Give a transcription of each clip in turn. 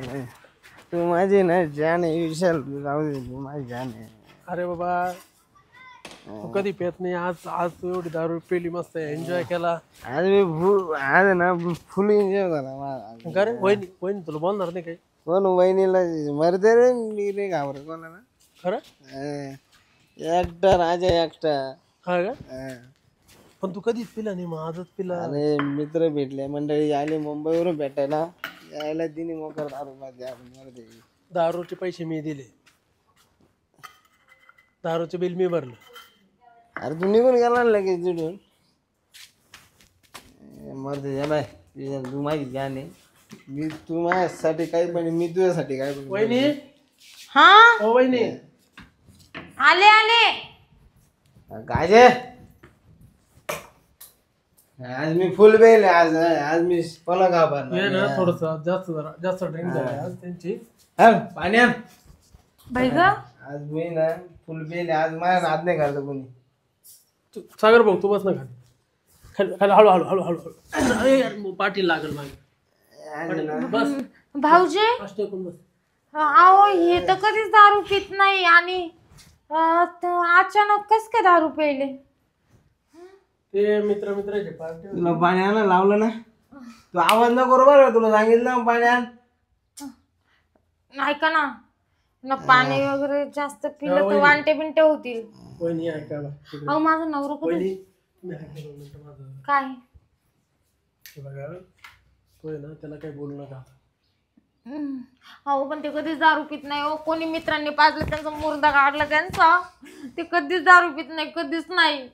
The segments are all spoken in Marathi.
तू माझी ना जान आहे विशाल, जाऊ दे, तू माझी जान आहे. अरे बाबा तू कधी पेत नाही, आज आज तू एवढी दारू पेली, मस्त एन्जॉय केला. आज मी आज ना फुल एन्जॉय झाला माझा. अरे वहिनी वहिनी तुला बोलणार नाही काही? कोण वहिनीला मरते रे, मी नाही घाबरत कोणाला. खरं एकटा राजा एकटा. हा का? पण तू कधीच पिला नाही, मग आजच पिला. अरे मित्र भेटले, मंडळी आले मुंबईवरून भेटायला, यायला दिनी मोकर दारू. दारूचे पैसे मी दिले, दारूचे बिल मी भरलं. अरे तू निघून गेला ना लगेच जिडून. मरते बाय, तू माझी जान आहे. मी तू माझ्यासाठी काही पण, मी तुझ्यासाठी काय पण. वहिनी. हा हो वहिनी. आले आले. गाजे आज मी फुल बेल आज. आज मी पला का ना थोडस जास्त ड्रिंक झाली आज त्यांची. पाणी आण. भाई ग आज मी ना फुल बेल आज. माझ्या नाद नाही करतो कोणी. सागर भाऊ तू बस ना खाली खाली, हळू हळू हळू हळू. पाठी लागल माझी. बस भाऊजी. बस. अहो हे तर कधीच दारू पित नाही, आणि अचानक कस काय दारू प्यायले? ते मित्राचे पार्टी. तुला पाणी आण लावलं ना, तू आवाज न बरोबर, तुला सांगितलं ना पाणी आण. ऐका ना पाणी वगैरे जास्त पिलं तर वांटे बिंटे होतील. वहिनी ऐका अहो माझा नवरा कुठे? काय? बघा तो आहे ना, त्याला काही बोलू नका. अहो पण ते कधीच दारू पित नाही. हो कोणी मित्रांनी पाजलं, त्यांचा मुर्दा काढला त्यांचा, ते कधीच दारू पित नाही, कधीच नाही.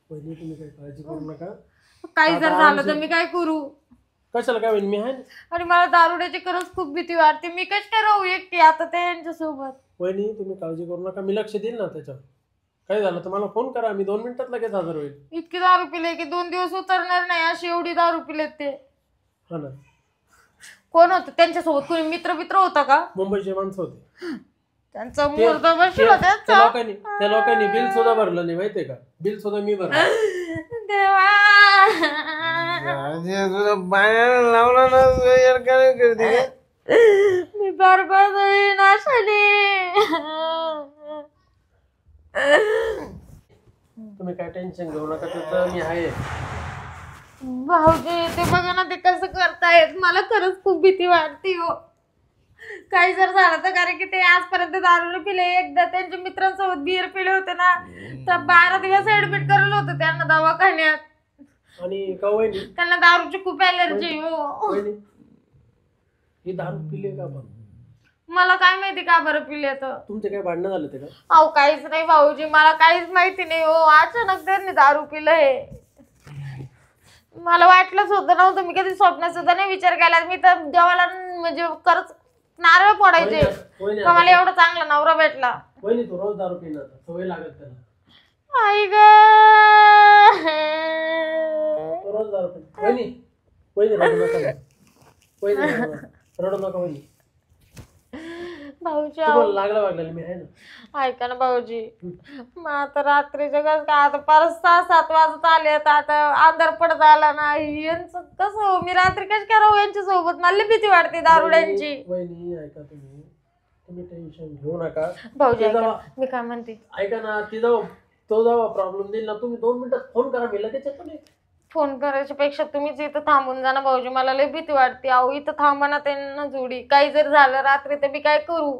वहिनी तुम्ही काही काळजी करू नका. काही जर झालं तर मी काय करू? कशाला काय वहिनी, मी आहे. आणि मला दारुड्याची खरंच खूप भीती वाटते. मी कशी काय राहू एकटी आता त्यांच्यासोबत? वहिनी तुम्ही काळजी करू नका, मी लक्ष देईल ना त्याच्यावर. काय झालं तर मला फोन करा, मी 2 मिनिटात लगेच हजर होईल. इतकी दारू पिले की 2 दिवस उतरणार नाही, अशी एवढी दारू पिलेत ते. हा ना. कोण होतं त्यांच्यासोबत? कोणी मित्र होता का? मुंबईचे माणसं होते. त्यांचा मुर्दा बसला त्या लोकांनी बिल सुद्धा भरलं नाही, माहितीये का? बिल सुद्धा मी भरलं. देवा तुझं पाणी लावलं ना, काय करते? मी बरबाद होईन अशाने. तुम्ही काय टेन्शन घेऊ नका, त्याचं मी आहे. भाऊजी ते बघा ना, ते कसं करतायत, मला खरंच खूप भीती वाटते हो. काही जर झालं तर, कारण की ते आजपर्यंत दारू पिले. एकदा त्यांच्या मित्रांसोबत बिअर पिले होते ना, तर 12 दिवस ऍडमिट करलं होतं त्यांना दवाखान्यात. आणि का वहिनी, त्यांना दारूची खूप ॲलर्जी हो. ही दारू पिले का? पण मला काय माहिती का बरं पिले तर. तुमचे काय भांडणं झाले ते का? अहो काहीच नाही भाऊजी, मला काहीच माहिती नाही हो. अचानक त्यांनी दारू पिलं हे. मला वाटलंच होतं नव्हतं. मी कधी स्वप्नात सुद्धा नाही विचार केला. मी तर देवाला म्हणजे खरंच नारळ फोडायचे का मला एवढा चांगला नवरा भेटला. वहिनी तू रोज दारू पिणार, सवय लागत त्याला. आई ग रोज दारू पिणार. वहिनी रडू नका. वहिनी रडू नका वहिनी. भाऊजी लागला मी आहे ना. ऐका ना भाऊजी, मग आता रात्रीच्या आता परत 6-7 वाजत आले, आता अंधार पडत आला ना, यांचं कसं मी रात्री कशी काय राहू यांच्या सोबत? मला भीती वाटते दारुड्यांची. वहिनी ऐका, तुम्ही टेन्शन घेऊ नका. भाऊजी मी काय म्हणते, ऐका ना, तो जेव्हा प्रॉब्लेम देईल ना, तुम्ही 2 मिनिटात फोन करा, मी लगेच येतो. फोन करायच्या पेक्षा तुम्हीच इथं थांबून जा ना भाऊजी, मला लय भीती वाटते. अहो इथं थांबा ना त्यांना जोडी, काही जर झालं रात्री तर मी काय करू?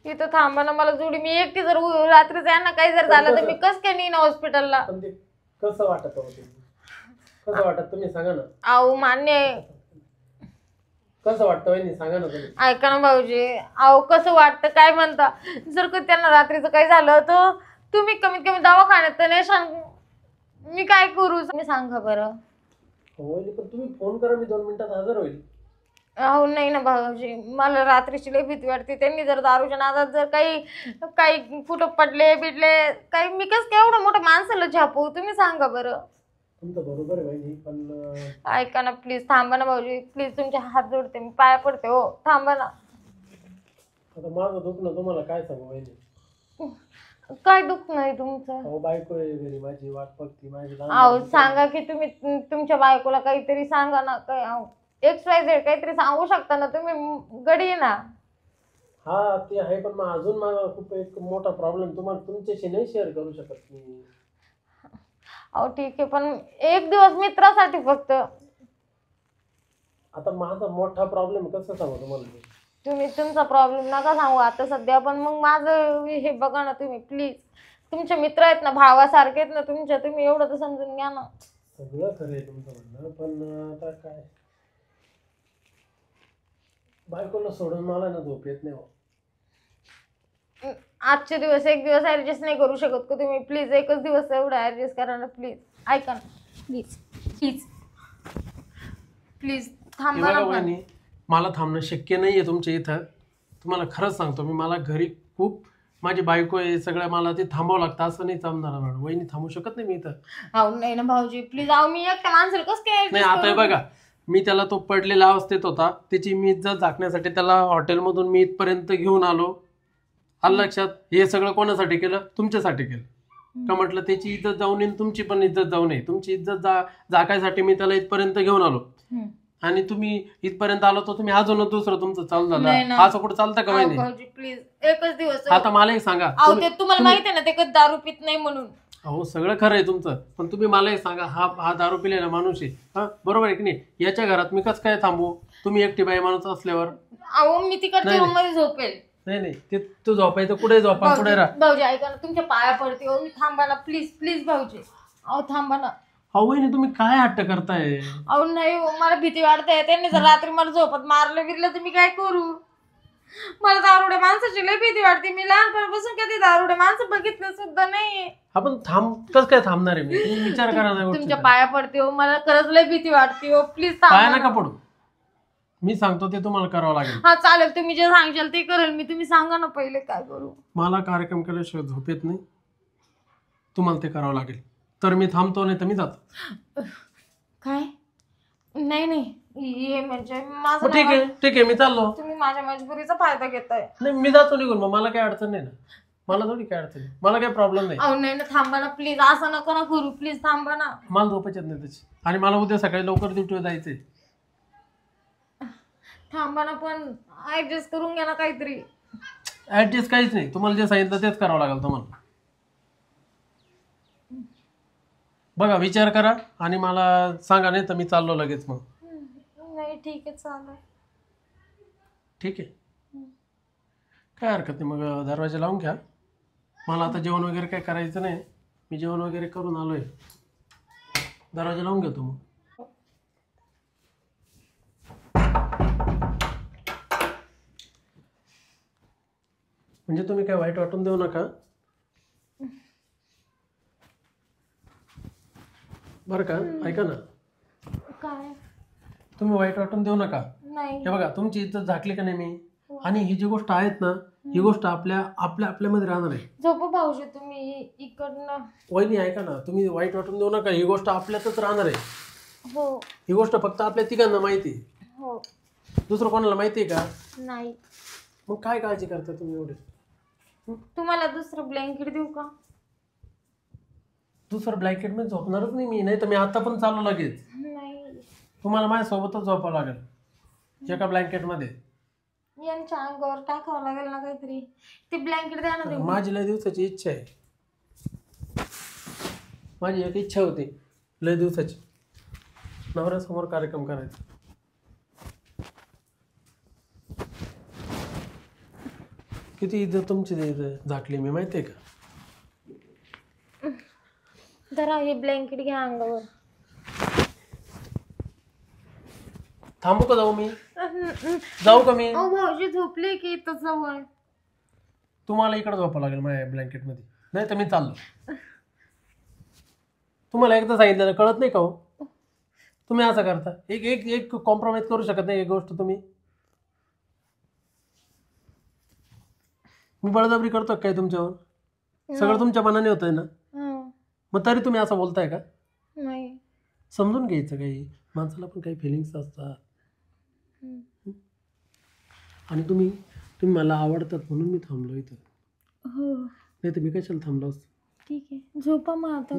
इथं थांबा ना मला जोडी, मी एकटी जर रात्री यांना काही जर झालं तर मी कसं काय नेईन हॉस्पिटलला? कसं वाटत तुम्ही सांगा ना. अहो मान्य आहे. कसं वाटतं वहिनी सांगा ना तुम्ही. ऐका ना भाऊजी, अहो कसं वाटतं काय म्हणता? जर का त्यांना रात्रीचं काही झालं तर तुम्ही कमीत कमी दवाखान्यात तर नाही सांग, मी काय करू? मी सांगा बरं. पण तुम्ही फोन करा, मी 2 मिनिटात हजर होईल. अहो नाही ना भाऊजी, मला रात्रीची लई भीती वाटते. त्यांनी जर दारूच्या नादात जर काही कुठं पडले बिडले काही, मी कसं काय एवढं मोठं माणसाला झापू? तुम्ही सांगा बरं. तुमचं बरोबर आहे वहिनी, पण ऐका ना प्लीज, थांबा ना भाऊजी, प्लीज तुमचे हात जोडते, मी पाया पडते हो, थांबा ना. आता माझं दुखणं तुम्हाला काय सांगू वहिनी? काय दुःख नाही तुमचं? अहो बायको आहे घरी माझी, वाट बघती माझी लहान अहो मुलगी. सांगा की तुम्ही तुमच्या बायकोला काहीतरी सांगा ना. काय XYZ काहीतरी सांगू शकता ना तुम्ही, गडी आहे ना. हा ते आहे, पण मग अजून मला खूप एक मोठा प्रॉब्लेम तुम्हाला तुमच्याशी नाही शेअर करू शकत मी. अहो ठीक आहे, पण एक दिवस मित्रासाठी फक्त. आता माझा मोठा प्रॉब्लेम कसं सांगू तुम्हाला मी? तुम्ही तुमचा प्रॉब्लेम नका सांगू आता सध्या, पण मग माझं हे बघा ना तुम्ही प्लीज. तुमचे मित्र आहेत ना, भावासारखे आहेत ना तुमच्या, तुम्ही एवढं तर समजून घ्या ना. सगळं खरं आहे तुमचं म्हणणं, पण आता काय, बायकोला सोडून मला ना झोप येत नाही हो. आजचे दिवस एक दिवस ऍडजस्ट नाही करू शकत का तुम्ही? प्लीज एकच दिवस एवढं ऍडजस्ट करा ना प्लीज. ऐका ना प्लीज प्लीज प्लीज हे थांबा बघा ना पण. वहिनी, मला थांबणं शक्य नाही आहे तुमच्या इथं. तुम्हाला खरंच सांगतो मी, मला घरी खूप माझी बायको आहे सगळं, मला ते थांबावं लागतं. असं नाही जमणार मॅडम, वहिनी थांबू शकत नाही मी इथं. अहो नाही ना भाऊजी प्लीज. अहो मी एकट्या माणसाला कसं काय नाही adjust आता हे करू? बघा, मी त्याला तो पडलेल्या अवस्थेत होता, त्याची मी इज्जत झाकण्यासाठी त्याला हॉटेलमधून मी इथपर्यंत घेऊन आलो. आलं लक्षात? हे सगळं कोणासाठी केलं? तुमच्यासाठी केलं. का म्हटलं त्याची इज्जत जाऊ नये, तुमची पण इज्जत जाऊ नये. तुमची इज्जत झाकायसाठी मी त्याला इथपर्यंत घेऊन आलो. आणि तुम्ही इथपर्यंत आलो तर तुम्ही अजूनच दुसरं तुमचं चालू नाही झालं. ना. असं कुठं चालतं का अहो वहिनी? भाऊजी प्लीज एकच दिवस. आता मला एक सांगा, अहो ते तुम्हाला माहिती आहे ना ते कधी दारू पित नाही म्हणून. अहो सगळं खरं आहे तुमचं, पण तुम्ही मला एक सांगा, हा दारू पिलेला माणूस आहे, हा बरोबर आहे की नाही? याच्या घरात मी कसं काय थांबू? तुम्ही एकटी बाई माणूस असल्यावर. अहो मी तिकडच्या नाही, रूम मध्ये झोपेल. नाही ते तू झोपायचं कुठे झोपा, कुठे राहा. भाऊजी ऐका ना, तुमच्या पाया पडते हो मी. थांबा ना प्लीज प्लीज भाऊजी. अहो थांबा ना. अहो वहिनी तुम्ही काय हट्ट करताय? अहो नाही हो, मला भीती वाटते. त्यांनी जर रात्री मला झोपत मारलं बिरलं तर मी काय करू? मला दारुड्या माणसाची लय भीती वाटते. मी लहानपणापासून कधी दारुड्या माणसं बघितलं सुद्धा नाही. आपण कसं काय थांबणार आहे मी? तुम्ही विचार करा ना. तुमच्या पाया पडते हो, मला खरंच लय भीती वाटते हो. प्लीज पाया थांबा नका ना. पडू, मी सांगतो ते तुम्हाला करावं लागेल. हा चालेल, तुम्ही जे सांगशाल ते करेल मी. तुम्ही सांगा ना पहिले काय करू. मला कार्यक्रम केल्याशिवाय झोप येत नाही, तुम्हाला ते करावं लागेल. तर मी थांबतो, नाही तर मी जातो. काय? नाही नाही हे म्हणजे माझं ठीक आहे ठीक आहे, मी चाललो. तुम्ही माझ्या मजबुरीचा फायदा घेताय. नाही मी जातो निघून, मग मला काय अडचण नाही ना. मला थोडी काय अडचण आहे, मला काय प्रॉब्लेम नाही. अहो नाही ना, थांबा ना प्लीज. असं नका ना करू प्लीज. थांबा ना. मला झोपच येत नाही त्याची, आणि मला उद्या सकाळी लवकर ड्युटीवर जायचंय. थांबा ना पण. ऍडजस्ट करून घ्या ना काहीतरी. ऍडजस्ट काहीच नाही, तुम्हाला जे सांगितलं तेच करावं लागेल तुम्हाला. बघा विचार करा आणि मला सांगा, नाही तर मी चाललो लगेच. मग नाही ठीक आहे चालेल. ठीक आहे, काय हरकत नाही. मग दरवाजा लावून घ्या. मला आता जेवण वगैरे काय करायचं नाही, मी जेवण वगैरे करून आलोय. दरवाजा लावून घेतो मग. म्हणजे तुम्ही काय वाईट वाटून देऊ नका बरं का. ऐका ना, काय? तुम्ही वाईट वाटून देऊ नका. नाही. हे बघा, तुमची इज्जत झाकली का नाही मी, आणि ही जी गोष्ट आहेत ना, ही गोष्ट आपल्यामध्ये राहणार आहे. झोपू भाऊजी तुम्ही इकडनं. वहिनी ऐका ना, तुम्ही वाईट वाटून देऊ नका. ही गोष्ट आपल्यातच राहणार आहे. हो ही गोष्ट फक्त आपल्या तिघांना माहिती आहे. हो. दुसरं कोणाला माहिती आहे का? नाही. मग काय काळजी करता तुम्ही एवढे? तुम्हाला दुसरं ब्लँकेट देऊ का? दुसरं ब्लँकेट मध्ये झोपणारच नाही मी, नाही तर मी आता पण चालू लगेच. नाही. तुम्हाला माझ्यासोबतच झोपावं लागेल एका ब्लँकेटमध्ये. यांच्या अंगावर टाकावं लागेल ना काहीतरी. ते ब्लँकेट द्या ना देऊ. माझी लय दिवसाची इच्छा आहे, माझी एक इच्छा होती लय दिवसाची, नवऱ्यासमोर कार्यक्रम करायचा. किती इज्जत तुमची झाकली मी, माहिती आहे का? जरा हे ब्लँकेट घ्या अंगावर. थांबू का जाऊ मी? जाऊ का मी? अहो भाऊजी झोपले की इथं जवळ. तुम्हाला इकडे झोपावं लागेल माझ्या ब्लँकेटमध्ये, नाही तर मी चाललो. तुम्हाला एकदा सांगितलं कळत नाही का हो? तुम्ही असं करता. एक एक एक कॉम्प्रोमाइज करू शकत नाही एक गोष्ट तुम्ही. मी बळजबरी करतो काय तुमच्यावर? सगळं तुमच्या मनाने होतंय ना, मग तरी तुम्ही असं बोलताय का? नाही. समजून घ्यायचं, काही माणसाला पण काही फिलिंग्स असतात. आणि तुम्ही मला आवडतात म्हणून मी थांबलो इथं. हो. नाही तर मी कशाला थांबलो असतो. ठीक आहे झोपा मग आता.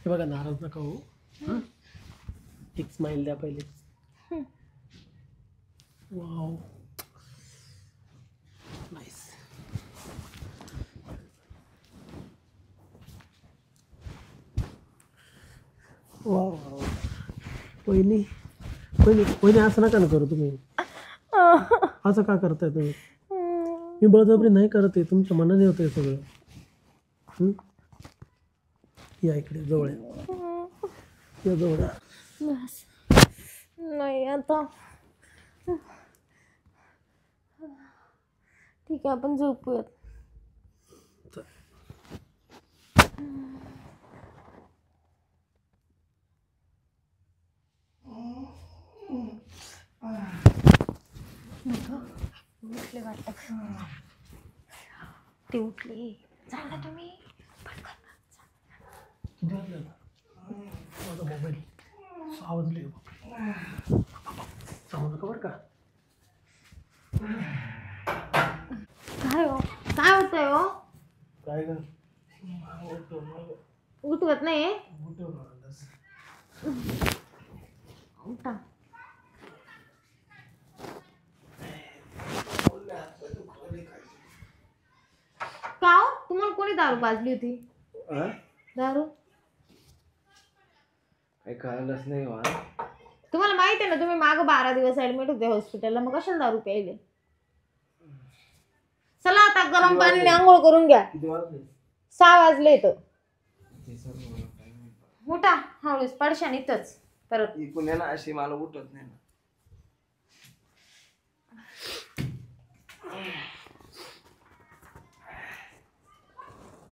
हे बघा नाराज नका हो. हं? एक स्माइल द्या पहिले. Wow nice. Wow wow. वहिनी वहिनी वहिनी असं नका ना करू तुम्ही. असं का करताय तुम्ही? मी बळजबरी नाही करत आहे, तुमच्या मनाने होतंय सगळं. हं? या इकडे जवळ या. या जवळ या. बस नाही आता. ठीक आहे आपण झोपूयात. उठले वाटत. ते उठले. सांगा तुम्ही पटकन. माझा मोबाईल आवाज लिहितो. सांगू नका बरं का. काय हो काय होतंय हो? काय ग उठवत नाही उठा. का हो तुम्हाला कोणी दारू पाजली होती? दारू काही कळलंच नाही मला. तुम्हाला माहित आहे ना तुम्ही माग 12 दिवस ऍडमिट होते हॉस्पिटलला, मग कशाला दारू प्यायले? चला आता गरम पाण्याने आंघोळ करून घ्या. किती वाजले? 6 वाजले तर. उठा हळूच पडशान इथंच परत. इकून आहे ना अशी मला उठत नाही ना.